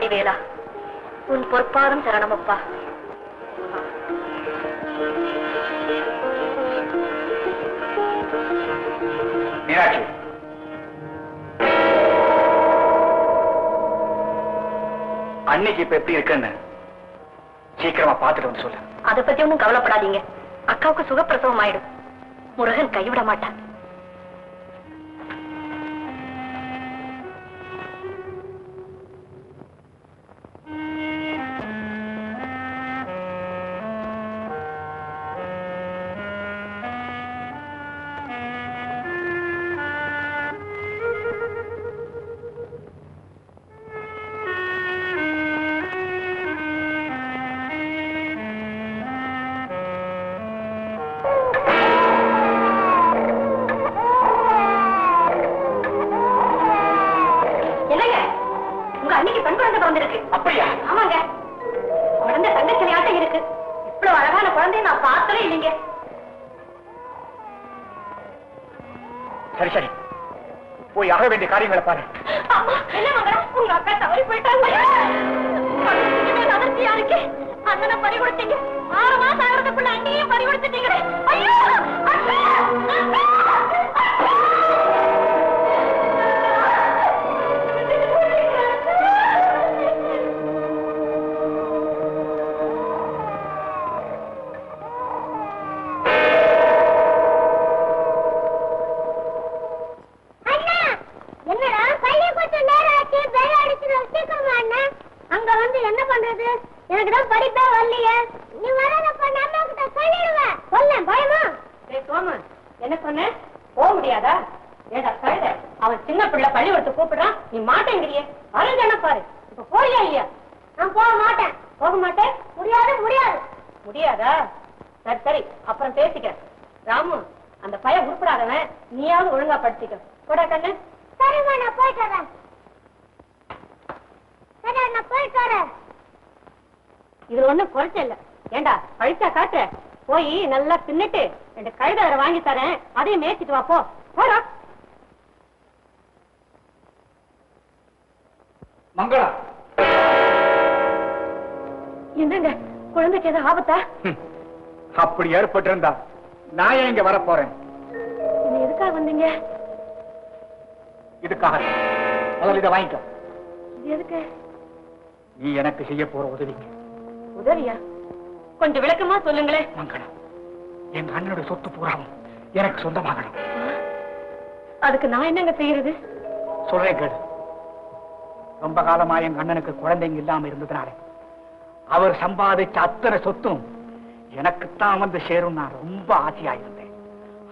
வடிவேலா, உன் பொற்பாதம் சரணமப்பா. மீனாட்சி, அன்னைக்கு இப்ப எப்படி இருக்குன்னு சீக்கிரமா பார்த்துட்டு வந்து சொல்லு. அதை பத்தி ஒன்னும் கவலைப்படாதீங்க. அக்காவுக்கு சுகப்பிரசவம் ஆயிடும். முருகன் கைவிட மாட்டான். சரி சரி, போய் ஆக வேண்டிய காரியங்களை பாரு. உங்க அக்கா தவறி போயிட்டாங்க. இருக்கு அண்ணனை பறி கொடுத்தீங்க. 6 மாசம் ஆகிறதுக்குள்ள அண்ணியும் பறி கொடுத்துட்டீங்களே. ஐயோ என்ன பண்றது? எனக்குதான் படிப்பே வரலையே. நீ வரதப்ப நம்ம கிட்ட சொல்லிடுவேன். சொல்ல பயமா? என்ன சொன்ன? போக முடியாதா? ஏடா கழுத, அவன் சின்ன பிள்ளை பள்ளிக்கூடத்து கூப்பிடுறான், நீ மாட்டேங்கிறியே. அருஞ்சன பாரு. இப்ப போறியா இல்லையா? நான் போக மாட்டேன். போக மாட்டேன்? முடியாது முடியாது. முடியாதா? சரி சரி, அப்புறம் பேசிக்கிறேன். ராமு, அந்த பையன் உருப்படாதவன், நீயாவது ஒழுங்கா படிச்சுக்க. போடா கண்ணு. சரிம்மா, நான் போயிட்டு வரேன். இதுல ஒண்ணும் குறைச்ச இல்ல. ஏண்டா பழிச்சா காட்டு, போய் நல்லா தின்னுட்டு 2 கழுதை வாங்கி தரேன், அதையும் மேய்ச்சிட்டு வா. போ போடா. மங்களா, என்னங்க குழந்தைக்கு ஏதோ ஆபத்தா? அப்படி ஏற்பட்டிருந்தா நான் இங்க வர போறேன். நீ எதுக்காக வந்தீங்க? இதுக்காக. முதல்ல இதை வாங்கிக்கோ. இது எதுக்கு? நீ எனக்கு செய்ய போற உதவிக்கு. உதவியா? கொஞ்சம் விளக்கமா சொல்லுங்களேன். மங்களம், எங்க அண்ணனோட சொத்து பூராவும் எனக்கு சொந்தமாகணும். அதுக்கு நான் என்னங்க செய்யறது? சொல்றேன் கேடு. ரொம்ப காலமா எங்க அண்ணனுக்கு குழந்தைங்க இல்லாம இருந்ததுனால அவர் சம்பாதிச்ச அத்தனை சொத்தும் எனக்குத்தான் வந்து சேரும் நான் ரொம்ப ஆசையா இருந்தேன்.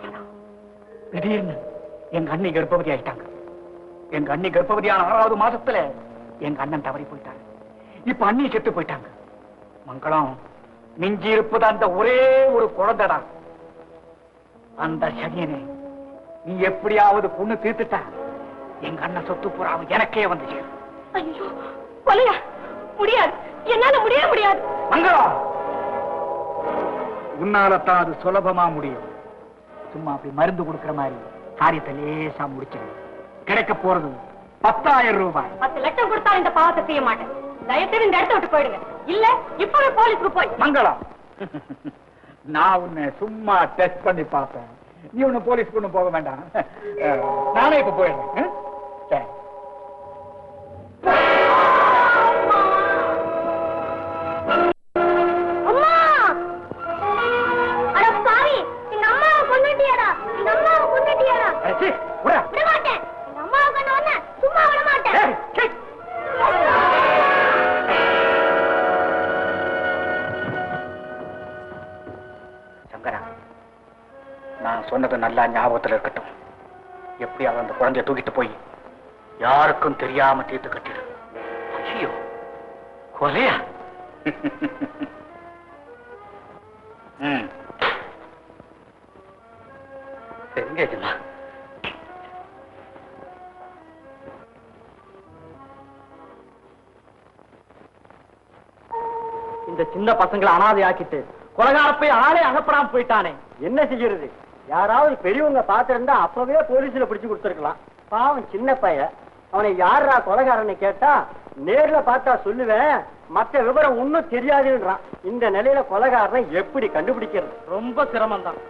ஆனா திடீர்னு எங்க அண்ணி கர்ப்பவதி ஆயிட்டாங்க. எங்க அண்ணி கர்ப்பவதியான 6வது மாசத்துல எங்க அண்ணன் தவறி போயிட்டாங்க. இப்ப அண்ணி செத்து போயிட்டாங்க. மங்களம், மிஞ்சி இருப்பது அந்த ஒரே ஒரு குழந்தைதான். அந்த சனியனை நீ எப்படியாவது பொண்ணு தீர்த்துட்டா எங்க அண்ணன் சொத்து புறாவும் எனக்கே வந்து சேரும். ஐயோ கொலையா? முடியாது, என்னால முடியாது. மங்களம், உன்னாலத்தான் அது சுலபமா முடியும். சும்மா அப்படி மருந்து கொடுக்கிற மாதிரி காரியத்தை லேசா முடிச்சிடும். கிடைக்க போறது 10,000 ரூபாய். 10 லட்சம் கொடுத்தா இந்த பாவத்தை செய்ய மாட்டேன். தயவுசெய்து இந்த இடத்த விட்டு போயிடுங்க. இல்ல இப்பவே போலீஸ்க்கு போய். மங்களம், நான் உன்னை சும்மா டெஸ்ட் பண்ணி பார்ப்பேன். நீ ஒண்ணு போலீஸ்க்கு ஒண்ணு போக வேண்டாம். நானே இப்ப போயிடுறேன். சரி. நான் சொன்னது நல்லா ஞாபகத்தில் இருக்கட்டும். எப்படியாவது அந்த குழந்தைய தூக்கிட்டு போய் யாருக்கும் தெரியாம தீர்த்து கட்டிடு. ஐயோ கொலையா? சரிங்கம்மா. இந்த சின்ன பசங்களை அனாதை ஆக்கிட்டு கொலகாரப்பை ஆளே அகப்படாம போயிட்டானே, என்ன செய்யறது? யாராவது பெரியவங்க பார்த்திருந்தா அப்பவே போலீஸ்ல பிடிச்சு கொடுத்துருக்கலாம். பாவம் சின்ன பையன். அவனை யாரா கொலகாரனை கேட்டா நேர்ல பார்த்தா சொல்லுவேன், மற்ற விவரம் ஒன்னும் தெரியாதுன்றான். இந்த நிலையில கொலைகாரனை எப்படி கண்டுபிடிக்கிறது? ரொம்ப சிரமம் தான்.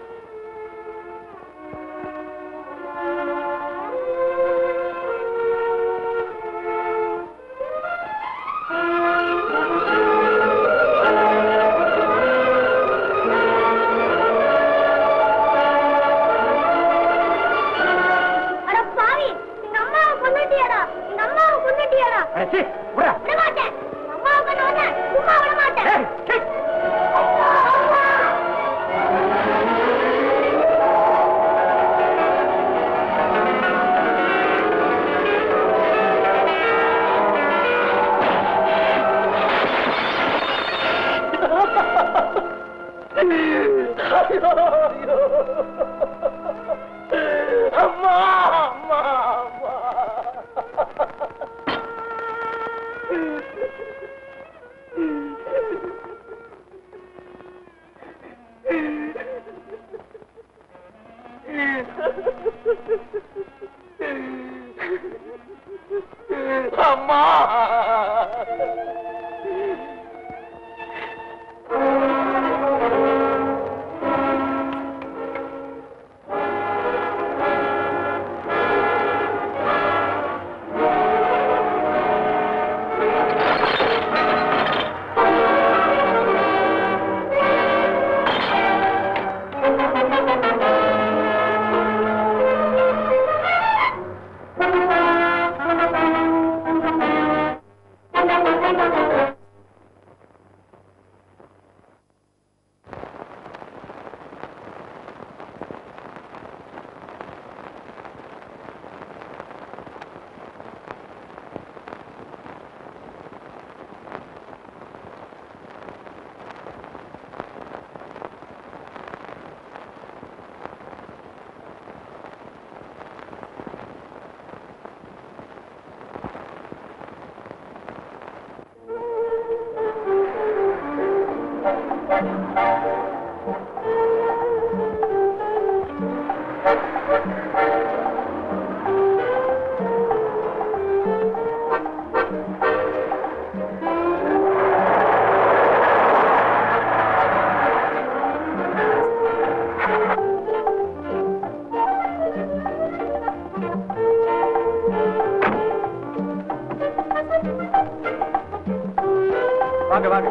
வாங்க வாங்க.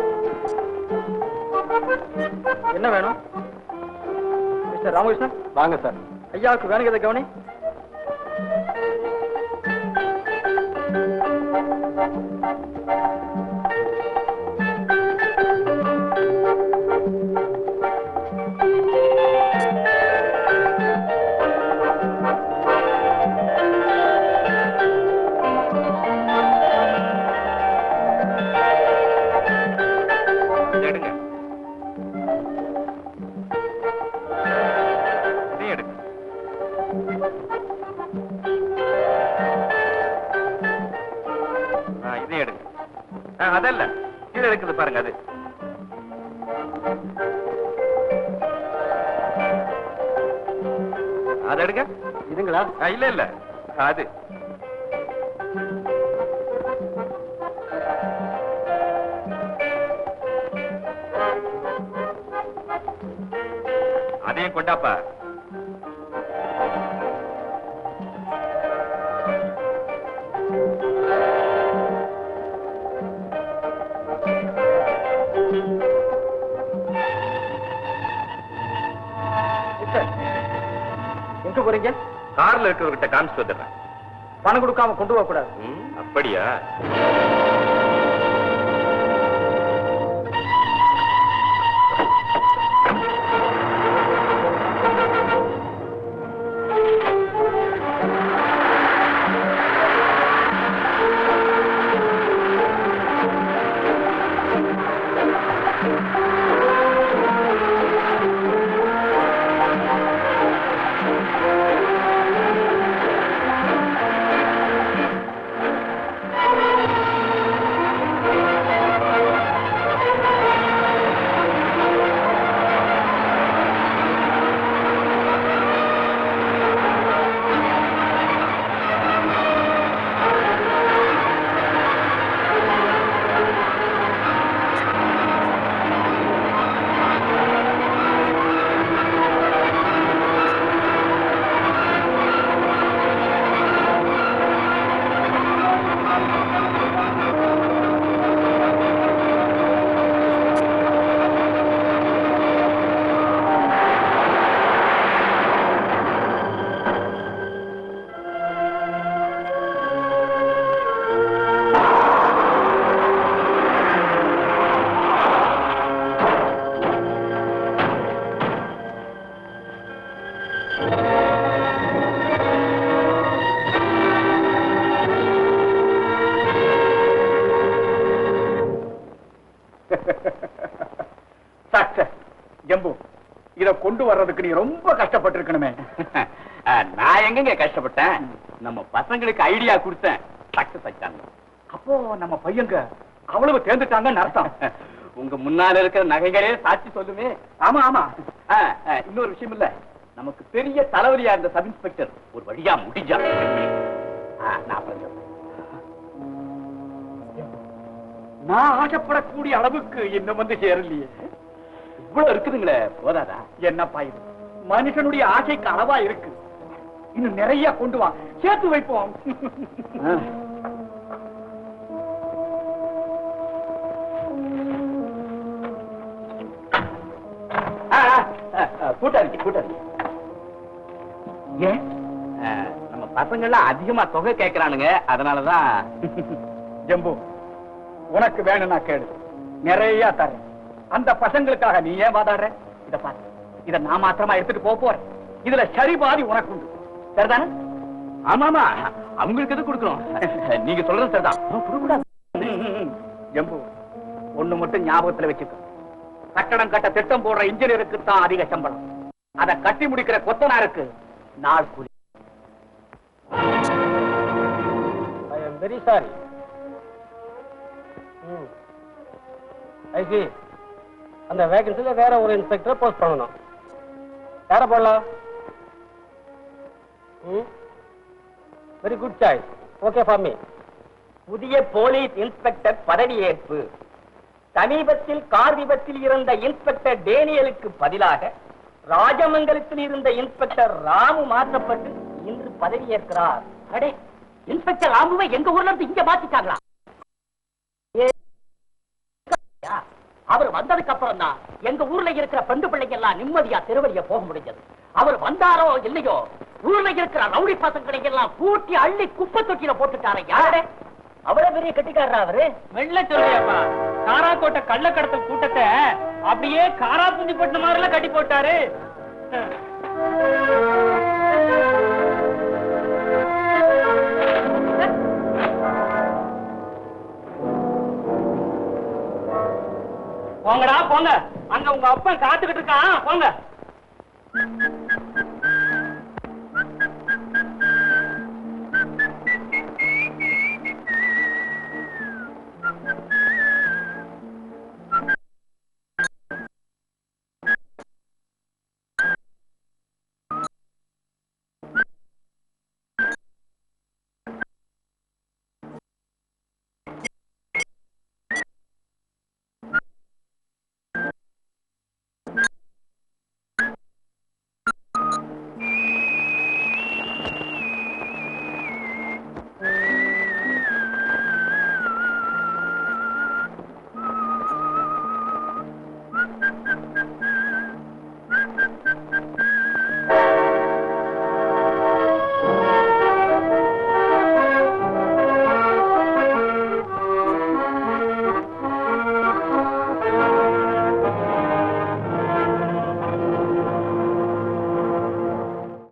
என்ன வேணும்? மிஸ்டர் ராமகிருஷ்ணன். வாங்க சார். ஐயாவுக்கு வேணுங்கிறத கவனி. அதல்ல கீழே இருக்குது பாருங்க, அது அது எடுங்க. இதுங்களா? இல்ல இல்ல, அது அதையும் கொண்டாப்பா. எங்க போறீங்க? கார்ல இருக்கிறவர்கிட்ட காமிச்சு வந்துடுறேன். பணம் கொடுக்காம கொண்டு போக கூடாது. அப்படியா? வர்றதுக்கு நீ ரொம்ப கஷ்டப்பட்டு இருக்கணுமே. நான் எங்க கஷ்டப்பட்டேன், நம்ம பசங்களுக்கு ஐடியா கொடுத்தேன், சக்சஸ் ஆயிட்டாங்க. அப்போ நம்ம பையங்க அவ்வளவு தேர்ந்துட்டாங்கன்னு அர்த்தம். உங்க முன்னால இருக்கிற நகைகளே சாட்சி சொல்லுமே. ஆமா ஆமா. இன்னொரு விஷயம் இல்ல, நமக்கு பெரிய தலைவலியா இருந்த சப் இன்ஸ்பெக்டர் ஒரு வழியா முடிஞ்சா. நான் அப்புறம் சொல்றேன். நான் ஆசைப்படக்கூடிய அளவுக்கு இன்னும் வந்து சேரலையே. இவ்வளவு இருக்குதுங்களே, போதாதா? என்னப்பா இது, மனுஷனுடைய ஆசைக்கு அளவா இருக்கு. இன்னும் நிறைய கொண்டு வா, சேர்த்து வைப்போம். கூட்டாளி ஏன் நம்ம பசங்க எல்லாம் அதிகமா தொகை கேட்கறானுங்க, அதனாலதான். ஜம்பு, உனக்கு வேணும்னா கேடு, நிறைய தரேன். அந்த பசங்களுக்காக நீ ஏன் வாதாடுற? இத பாரு, இத நான் மாத்திரமா எடுத்துட்டு போறேன். இதுல சரி பாதி உனக்கு உண்டு, சரிதானே? ஆமாமா, அவங்களுக்கு எது கொடுக்கணும்? நீங்க சொல்றது சரிதான். ஜம்பு, ஒண்ணு மட்டும் ஞாபகத்துல வச்சுக்க, கட்டடம் கட்ட திட்டம் போடுற இன்ஜினியருக்கு தான் அதிக சம்பளம், அதை கட்டி முடிக்கிற கொத்தனாருக்கு நாள் கூலி. I am very sorry. I see. அந்த வேகன்சில வேற ஒரு இன்ஸ்பெக்டர் போஸ்ட் பண்ணணும். யார போடலாம்? Very good choice. Okay for me. புதிய போலீஸ் இன்ஸ்பெக்டர் பதவியேற்பு. சமீபத்தில் கார் விபத்தில் இருந்த இன்ஸ்பெக்டர் டேனியலுக்கு பதிலாக ராஜமங்கலத்தில் இருந்த இன்ஸ்பெக்டர் ராமு மாற்றப்பட்டு இன்று பதவியேற்கிறார். அடே, இன்ஸ்பெக்டர் ராமுவை எங்க ஊர்ல இருந்து இங்க மாத்திட்டாங்களா? அவர் வந்ததுக்கு அப்புறம் தான் எங்க ஊர்ல இருக்கிற பெண்டு பிள்ளைங்க எல்லாம் நிம்மதியா திருவழிய போக முடிஞ்சது. அவர் வந்தாரோ இல்லையோ, ஊர்ல இருக்கிற ரவுடி பசங்களை எல்லாம் கூட்டி அள்ளி குப்பை தொட்டியில போட்டுட்டாரு. யாரே அவரை பெரிய கட்டிக்காரரா அவரு? மெல்ல சொல்லியாப்பா, காராக்கோட்டை கள்ளக்கடத்தல் கூட்டத்தை அப்படியே காரா பூஞ்சி போட்ட மாதிரி எல்லாம் கட்டி போட்டாரு. போங்கடா போங்க, அங்க உங்க அப்பா காத்துக்கிட்டு இருக்கான், போங்க.